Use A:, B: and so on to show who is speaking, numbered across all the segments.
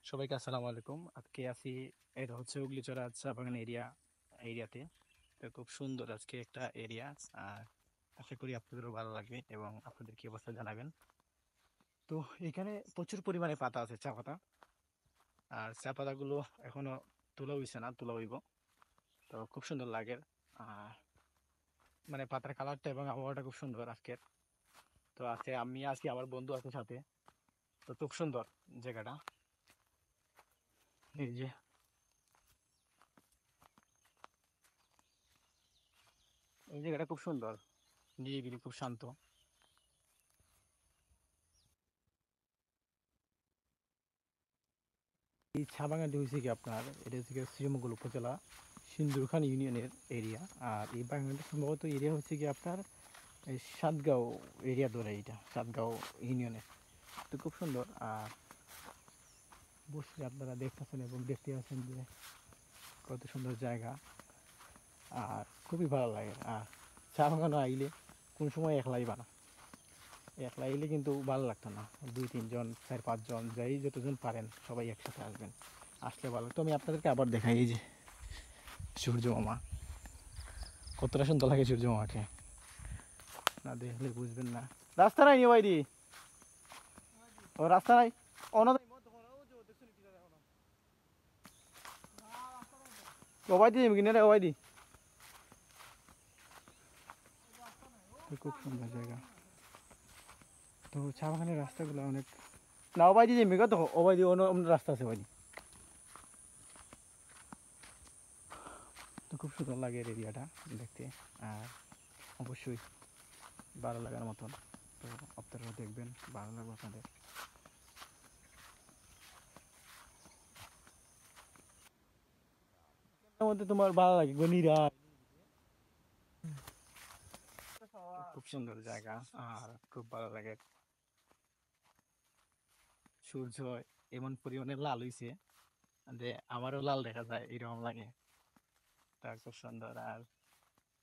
A: সবাইকে আসসালামু আলাইকুম। আজকে আছি, এটা হচ্ছে উগলিচড়া চা বাগান এরিয়াতে। তো খুব সুন্দর আজকে একটা এরিয়া। আর আশা করি আপনাদেরও ভালো লাগবে এবং আপনাদের কি অবস্থা জানাবেন। তো এখানে প্রচুর পরিমাণে পাতা আছে, চা পাতা। আর চা পাতাগুলো এখনো তোলা হইছে না, তোলা হইব। তো খুব সুন্দর লাগে। আর মানে পাতার কালারটা এবং আবহাওয়াটা খুব সুন্দর আজকের। তো আছে, আমি আছি, আমার বন্ধু আছে সাথে। তো খুব সুন্দর জায়গাটা। এই যে এই জায়গাটা খুব সুন্দর, নিরিবিলি, খুব শান্ত। এই চা বাগানটি হয়েছে কি আপনার, এটা হচ্ছে কি শ্রীমঙ্গল উপজেলা সিন্দুরখান ইউনিয়নের এরিয়া। আর এই বাগানটা সম্ভবত এরিয়া হচ্ছে কি আপনার এই সাতগাঁও এরিয়া ধরে, এইটা সাতগাঁও ইউনিয়নের। তো খুব সুন্দর। আর বসে আপনারা দেখতেছেন এবং দেখতে আছেন যে কত সুন্দর জায়গা। আর খুবই ভালো লাগে। আর চা বাগানে আইলে কোন সময় একলা আইবা না, একলা আইলে কিন্তু ভালো লাগতো না। দুই তিনজন, চার পাঁচজন, যাই যতজন পারেন সবাই একসাথে আসবেন, আসলে ভালো। তো আমি আপনাদেরকে আবার দেখাই, এই যে সূর্য মামা, কতটা সুন্দর লাগে সূর্য মামাকে, না দেখলে বুঝবেন না। রাস্তা নাই ভাই দি, ও রাস্তা নাই অন ওবাই দি কিনে রে ওবাই দি। খুব সুন্দর জায়গা। তো চা বাগানের রাস্তাগুলো অনেক, না ওবাই দি মিগা তো ওবাই দি অন্য রাস্তা আছে ওবাই দি। তো খুব সুন্দর লাগে এরিয়াটা দেখতে। আর অবশ্যই ভালো লাগার মতন। তো আপনারাও দেখবেন, ভালো লাগবে আপনাদের। মধ্যে তোমার ভালো লাগে গনিরা, খুব সুন্দর জায়গা। আর খুব ভালো লাগে। সূর্য এমন পরিমাণে লাল হইছে যে আমারও লাল দেখা যায়, এরকম লাগে। তা খুব সুন্দর। আর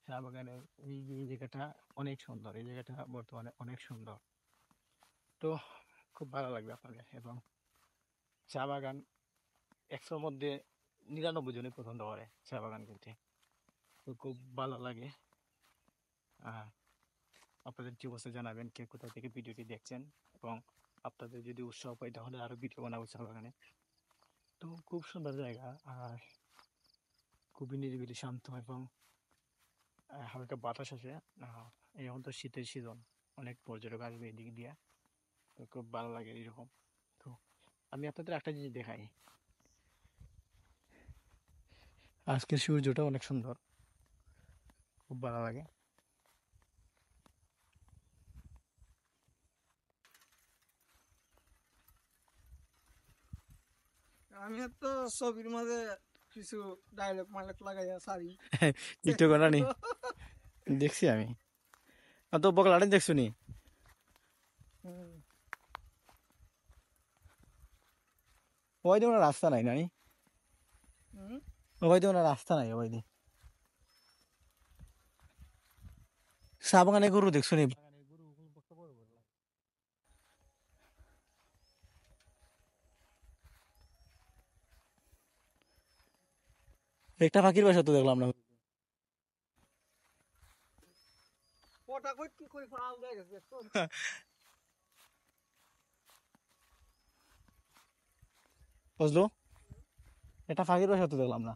A: চা বাগানের এই জায়গাটা অনেক সুন্দর, এই জায়গাটা বর্তমানে অনেক সুন্দর। তো খুব ভালো লাগবে আপনাদের। এবং চা বাগান 100-র মধ্যে 99 জনই পছন্দ করে চা বাগান করতে। তো খুব ভালো লাগে। আর আপনাদের কি অবস্থা জানাবেন, কে কোথা থেকে ভিডিওটি দেখছেন। এবং আপনাদের যদি উৎসাহ পাই তাহলে আরো ভিডিও বানাবো চা বাগানে। তো খুব সুন্দর জায়গা। আর খুবই নিরিবিলি, শান্ত এবং হালকা বাতাস আছে। এখন তো শীতের সিজন, অনেক পর্যটক আসবে এদিক দিয়ে। তো খুব ভালো লাগে এরকম। তো আমি আপনাদের একটা জিনিস দেখাই, আজকের সূর্যটা অনেক সুন্দর, খুব ভালো লাগে।
B: আমি তো ছবির মাঝে কিছু ডায়লগ মাইলগ লাগাইয়া সারি।
A: টিকটক বানানি দেখছি আমি। তো বগলাটা দেখছো নি?
B: হুম।
A: ওই দিকে রাস্তা নাই নানি,
B: হুম।
A: ওই দিকে রাস্তা নাই, ওই দিকে চা বাগানে গরু দেখছো নি? একটা পাখির বাসা তো দেখলাম না।
B: ওটা কই কি কই ফাল দেয় গেছে তো।
A: বুঝলো, একটা পাখির বাসা তো দেখলাম না।